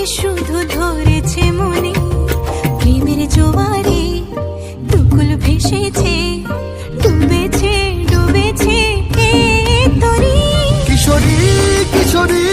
তোকে শুধু ধরেছে মনে, প্রেমের জোয়ারে দুকুল ভেসেছে, ডুবেছে ডুবেছে এ তরি। কিশোরী কিশোরী